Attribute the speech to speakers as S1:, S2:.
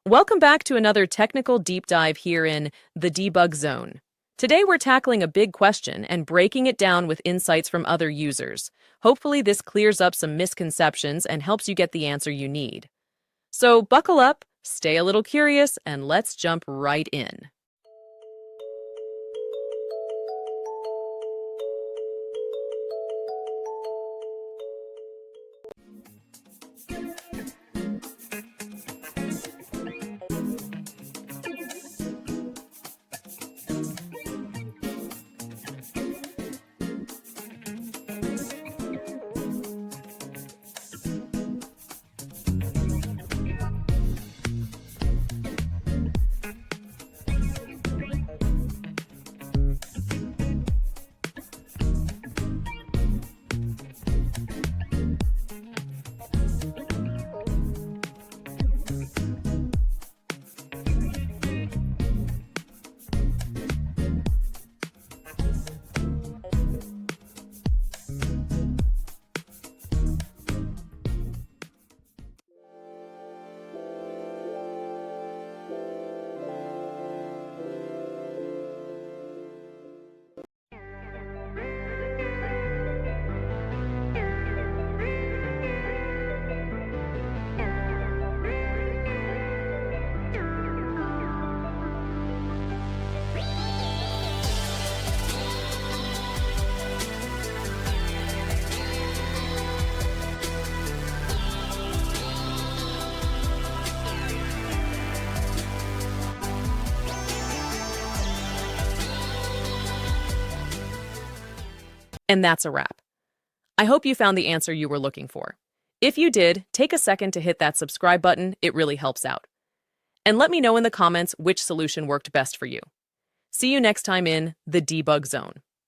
S1: Welcome back to another technical deep dive here in the debug zone. Today we're tackling a big question and breaking it down with insights from other users. Hopefully this clears up some misconceptions and helps you get the answer you need. So buckle up, stay a little curious, and let's jump right in. And that's a wrap. I hope you found the answer you were looking for. If you did, take a second to hit that subscribe button, it really helps out. And let me know in the comments which solution worked best for you. See you next time in the debug zone.